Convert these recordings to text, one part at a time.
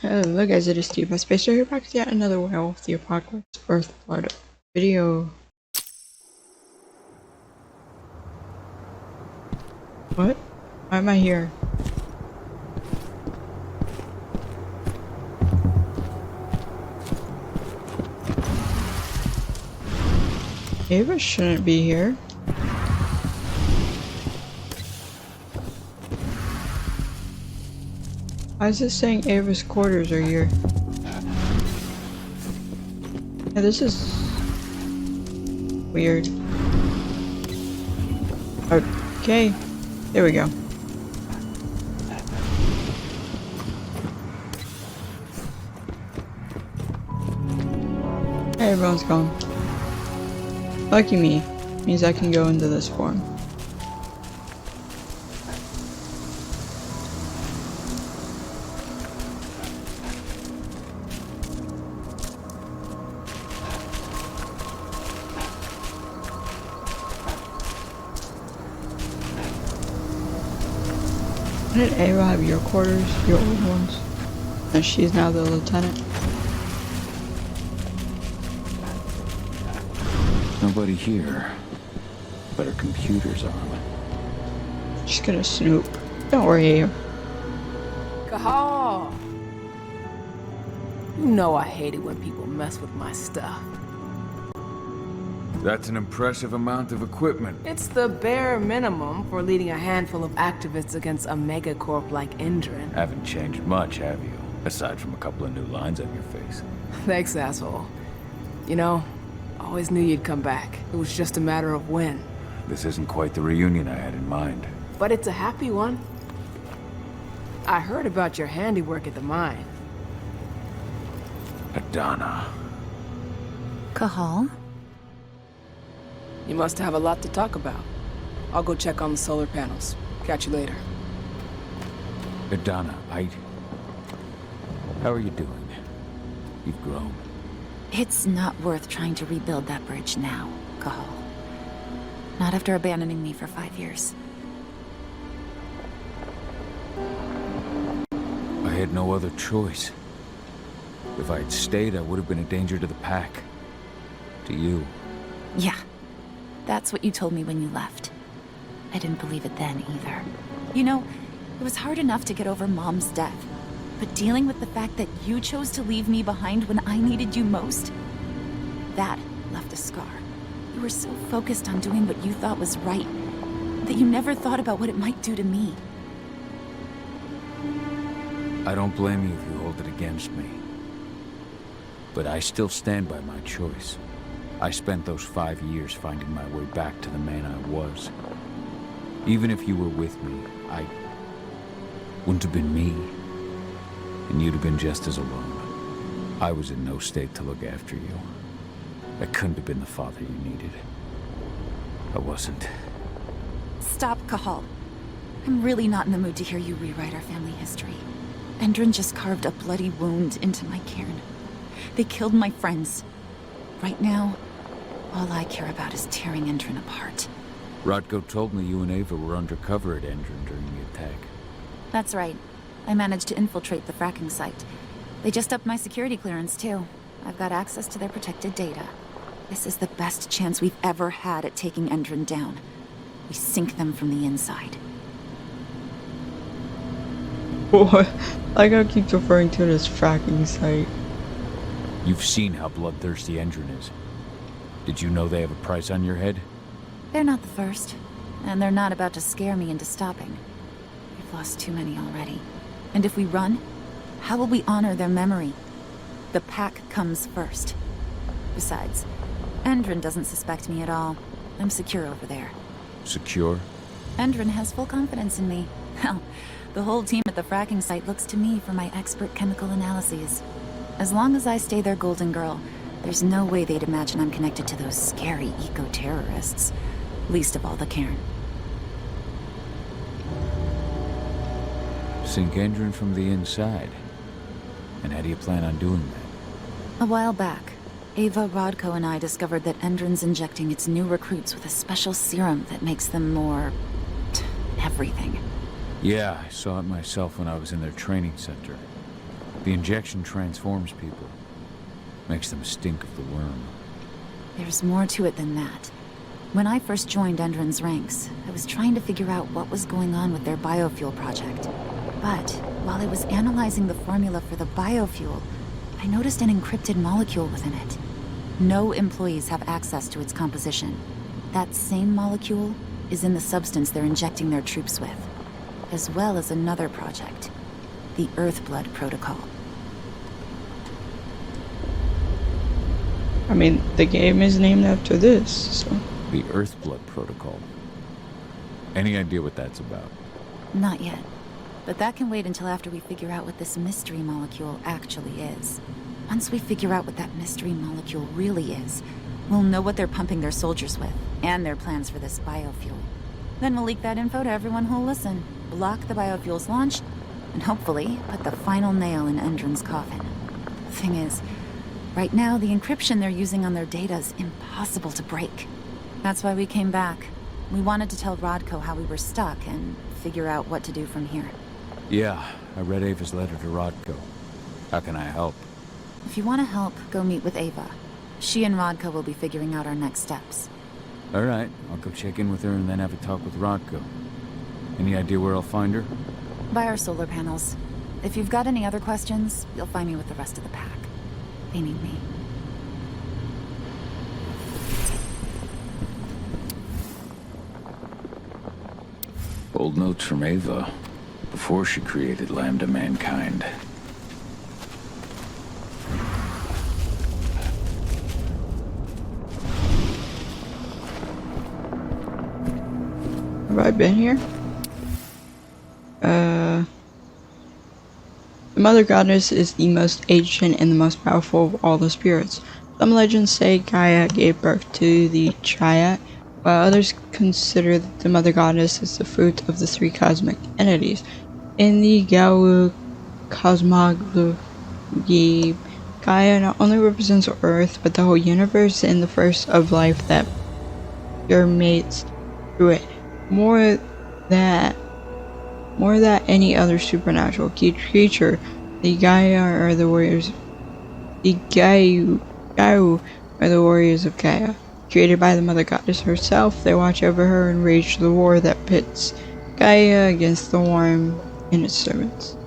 Hello guys, it is Steve, my Space here back with yet another Werewolf the Apocalypse EarthBlood video. What? Why am I here? Ava shouldn't be here. Why is this saying Ava's quarters are here? Yeah, this is weird. Okay, there we go. Hey, everyone's gone. Lucky me. Means I can go into this form. Did Ava have your quarters, your old ones? And she's now the lieutenant. Nobody here, but her computer's on. She's gonna snoop. Don't worry, Ava. Kahal! You know I hate it when people mess with my stuff. That's an impressive amount of equipment. It's the bare minimum for leading a handful of activists against a megacorp like Indran. Haven't changed much, have you? Aside from a couple of new lines on your face. Thanks, asshole. You know, I always knew you'd come back. It was just a matter of when. This isn't quite the reunion I had in mind. But it's a happy one. I heard about your handiwork at the mine. Adana. Kahal? You must have a lot to talk about. I'll go check on the solar panels. Catch you later. Adana, how are you doing? You've grown. It's not worth trying to rebuild that bridge now, Kahal. Not after abandoning me for 5 years. I had no other choice. If I had stayed, I would have been a danger to the pack. To you. Yeah. That's what you told me when you left. I didn't believe it then, either. You know, it was hard enough to get over Mom's death. But dealing with the fact that you chose to leave me behind when I needed you most, that left a scar. You were so focused on doing what you thought was right, that you never thought about what it might do to me. I don't blame you if you hold it against me. But I still stand by my choice. I spent those 5 years finding my way back to the man I was. Even if you were with me, I wouldn't have been me. And you'd have been just as alone. I was in no state to look after you. I couldn't have been the father you needed. I wasn't. Stop, Kahal. I'm really not in the mood to hear you rewrite our family history. Endrin just carved a bloody wound into my cairn. They killed my friends. Right now, all I care about is tearing Endrin apart. Rodko told me you and Ava were undercover at Endrin during the attack. That's right. I managed to infiltrate the fracking site. They just upped my security clearance, too. I've got access to their protected data. This is the best chance we've ever had at taking Endrin down. We sink them from the inside. What? Like I keep referring to it as fracking site. You've seen how bloodthirsty Endrin is. Did you know they have a price on your head? They're not the first, and they're not about to scare me into stopping. We've lost too many already. And if we run, how will we honor their memory? The pack comes first. Besides, Endrin doesn't suspect me at all. I'm secure over there. Secure? Endrin has full confidence in me. Hell, the whole team at the fracking site looks to me for my expert chemical analyses. As long as I stay their golden girl, there's no way they'd imagine I'm connected to those scary eco-terrorists. Least of all the Cairn. Sink Endrin from the inside. And how do you plan on doing that? A while back, Ava, Rodko, and I discovered that Endrin's injecting its new recruits with a special serum that makes them more... everything. Yeah, I saw it myself when I was in their training center. The injection transforms people. Makes them stink of the worm. There's more to it than that. When I first joined Endron's ranks, I was trying to figure out what was going on with their biofuel project. But while I was analyzing the formula for the biofuel, I noticed an encrypted molecule within it. No employees have access to its composition. That same molecule is in the substance they're injecting their troops with, as well as another project, the EarthBlood protocol. I mean, the game is named after this, so... The EarthBlood protocol. Any idea what that's about? Not yet. But that can wait until after we figure out what this mystery molecule actually is. Once we figure out what that mystery molecule really is, we'll know what they're pumping their soldiers with, and their plans for this biofuel. Then we'll leak that info to everyone who'll listen, block the biofuel's launch, and hopefully put the final nail in Endron's coffin. The thing is, right now the encryption they're using on their data is impossible to break. That's why we came back. We wanted to tell Rodko how we were stuck and figure out what to do from here. Yeah, I read Ava's letter to Rodko. How can I help? If you want to help, go meet with Ava. She and Rodko will be figuring out our next steps. Alright, I'll go check in with her and then have a talk with Rodko. Any idea where I'll find her? By our solar panels. If you've got any other questions, you'll find me with the rest of the pack. They need me. Old notes from Ava, before she created Lambda Mankind. Have I been here? The Mother Goddess is the most ancient and the most powerful of all the spirits. Some legends say Gaia gave birth to the Triad, while others consider the Mother Goddess as the fruit of the three cosmic entities. In the Gaia cosmology, Gaia not only represents Earth, but the whole universe and the first of life that permeates through it. More than any other supernatural creature, the Gaia are the warriors. The Gaiu are the warriors of Gaia. Created by the Mother Goddess herself, they watch over her and wage the war that pits Gaia against the worm and its servants.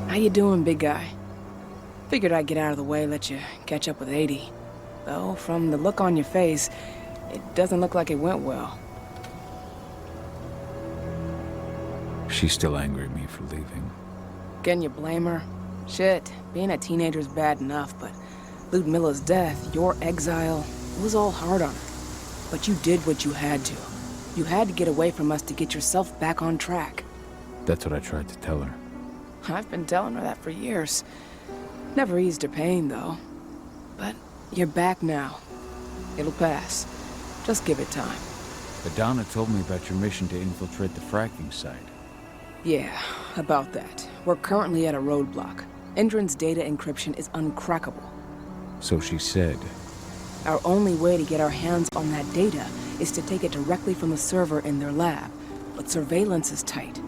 How you doing, big guy? Figured I'd get out of the way, let you catch up with 80. Though, from the look on your face, it doesn't look like it went well. She's still angry at me for leaving. Can you blame her? Shit, being a teenager's bad enough, but Ludmilla's death, your exile, it was all hard on her. But you did what you had to. You had to get away from us to get yourself back on track. That's what I tried to tell her. I've been telling her that for years. Never eased her pain, though. But you're back now. It'll pass. Just give it time. Adana told me about your mission to infiltrate the fracking site. Yeah, about that. We're currently at a roadblock. Endron's data encryption is uncrackable. So she said. Our only way to get our hands on that data is to take it directly from the server in their lab. But surveillance is tight.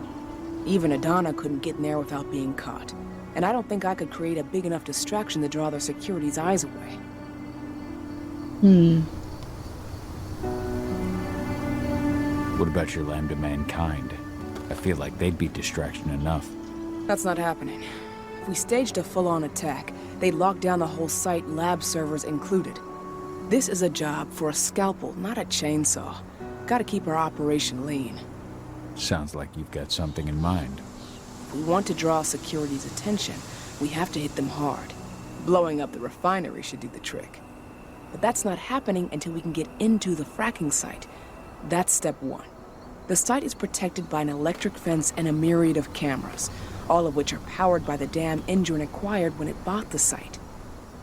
Even Adana couldn't get in there without being caught. And I don't think I could create a big enough distraction to draw their security's eyes away. What about your Lambda Mankind? I feel like they'd be distraction enough. That's not happening. If we staged a full-on attack, they'd lock down the whole site, lab servers included. This is a job for a scalpel, not a chainsaw. Gotta keep our operation lean. Sounds like you've got something in mind. If we want to draw security's attention, we have to hit them hard. Blowing up the refinery should do the trick. But that's not happening until we can get into the fracking site. That's step one. The site is protected by an electric fence and a myriad of cameras, all of which are powered by the dam Endron acquired when it bought the site.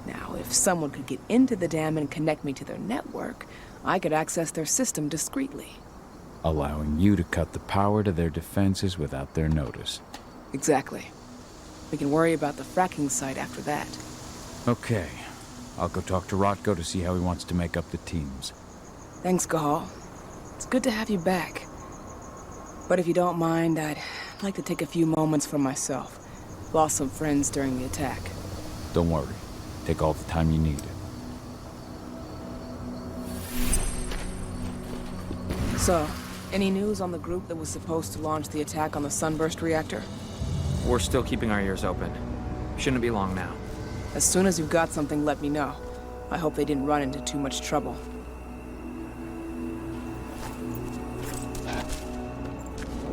Now, if someone could get into the dam and connect me to their network, I could access their system discreetly. Allowing you to cut the power to their defenses without their notice. Exactly. We can worry about the fracking site after that. Okay. I'll go talk to Rotko to see how he wants to make up the teams. Thanks, Gahal. It's good to have you back. But if you don't mind, I'd like to take a few moments for myself. Lost some friends during the attack. Don't worry. Take all the time you need. So, any news on the group that was supposed to launch the attack on the Sunburst reactor? We're still keeping our ears open. Shouldn't be long now. As soon as you've got something, let me know. I hope they didn't run into too much trouble.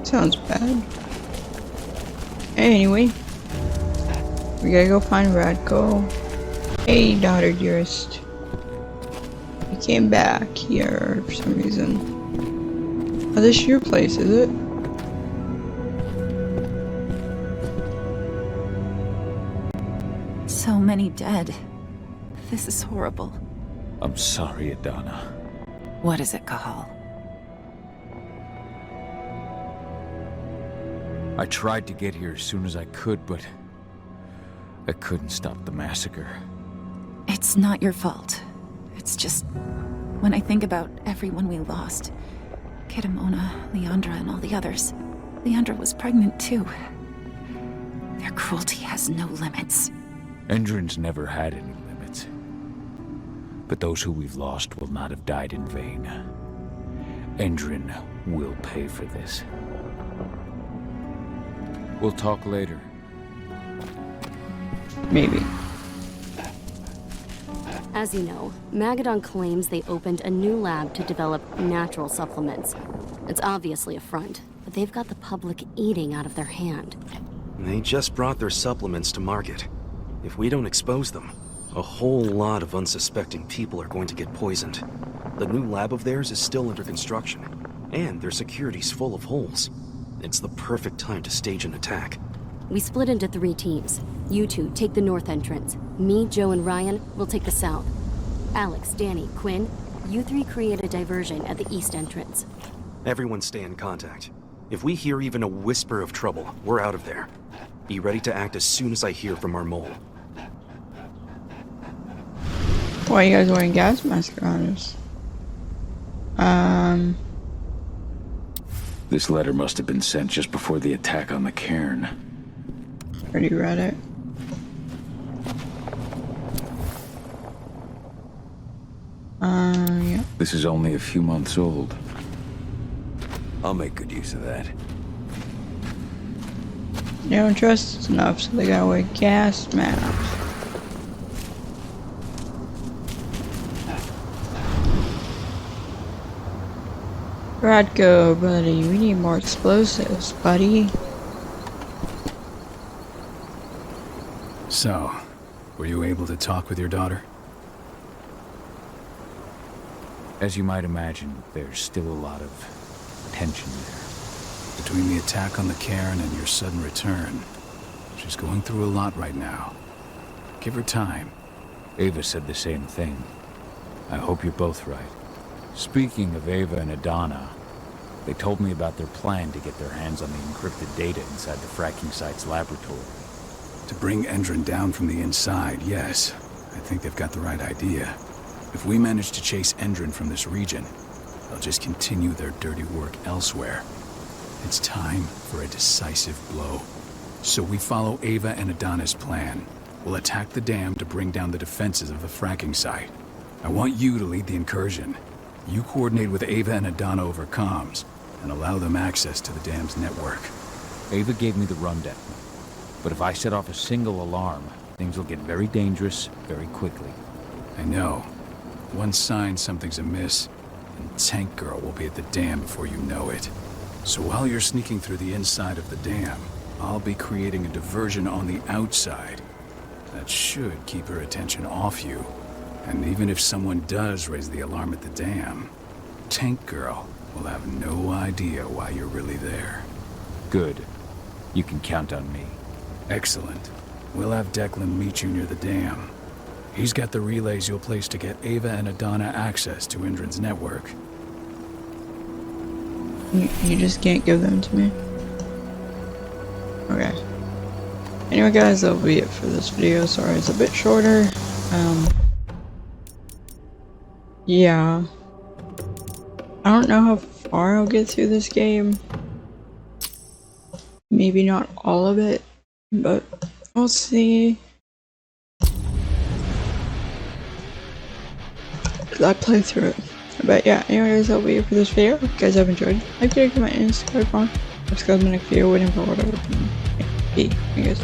Sounds bad. Anyway, we gotta go find Radko. Hey, daughter dearest. You came back here for some reason. Oh, this is your place, is it? So many dead. This is horrible. I'm sorry, Adana. What is it, Cahal? I tried to get here as soon as I could, but I couldn't stop the massacre. It's not your fault. It's just... when I think about everyone we lost. Kitamona, Leandra, and all the others. Leandra was pregnant too. Their cruelty has no limits. Endron's never had any limits. But those who we've lost will not have died in vain. Endron will pay for this. We'll talk later. Maybe. As you know, Magadon claims they opened a new lab to develop natural supplements. It's obviously a front, but they've got the public eating out of their hand. They just brought their supplements to market. If we don't expose them, a whole lot of unsuspecting people are going to get poisoned. The new lab of theirs is still under construction, and their security's full of holes. It's the perfect time to stage an attack. We split into 3 teams. You two take the north entrance. Me, Joe, and Ryan will take the south. Alex, Danny, Quinn, you 3 create a diversion at the east entrance. Everyone stay in contact. If we hear even a whisper of trouble, we're out of there. Be ready to act as soon as I hear from our mole. Why are you guys wearing gas masks on us? This letter must have been sent just before the attack on the cairn. Already read it. Yeah. This is only a few months old. I'll make good use of that. They don't trust us enough, so they gotta wear gas masks. Radko, buddy, we need more explosives, buddy. So, were you able to talk with your daughter? As you might imagine, there's still a lot of tension there. Between the attack on the cairn and your sudden return, she's going through a lot right now. Give her time. Ava said the same thing. I hope you're both right. Speaking of Ava and Adana, they told me about their plan to get their hands on the encrypted data inside the fracking site's laboratory. To bring Endron down from the inside, yes. I think they've got the right idea. If we manage to chase Endron from this region, they'll just continue their dirty work elsewhere. It's time for a decisive blow. So we follow Ava and Adana's plan. We'll attack the dam to bring down the defenses of the fracking site. I want you to lead the incursion. You coordinate with Ava and Adana over comms, and allow them access to the dam's network. Ava gave me the rundown. But if I set off a single alarm, things will get very dangerous very quickly. I know. One sign something's amiss, and Tank Girl will be at the dam before you know it. So while you're sneaking through the inside of the dam, I'll be creating a diversion on the outside. That should keep her attention off you. And even if someone does raise the alarm at the dam, Tank Girl will have no idea why you're really there. Good. You can count on me. Excellent. We'll have Declan meet you near the dam. He's got the relays you'll place to get Ava and Adana access to Endron's network. You just can't give them to me? Okay. Anyway guys, that'll be it for this video. Sorry it's a bit shorter. Yeah. I don't know how far I'll get through this game. Maybe not all of it, but we'll see. I play through it. But yeah, anyways, that'll be it for this video. If you guys have enjoyed, like, share, comment, and subscribe on. Subscribe to the next video, waiting for whatever. Hey, I guess.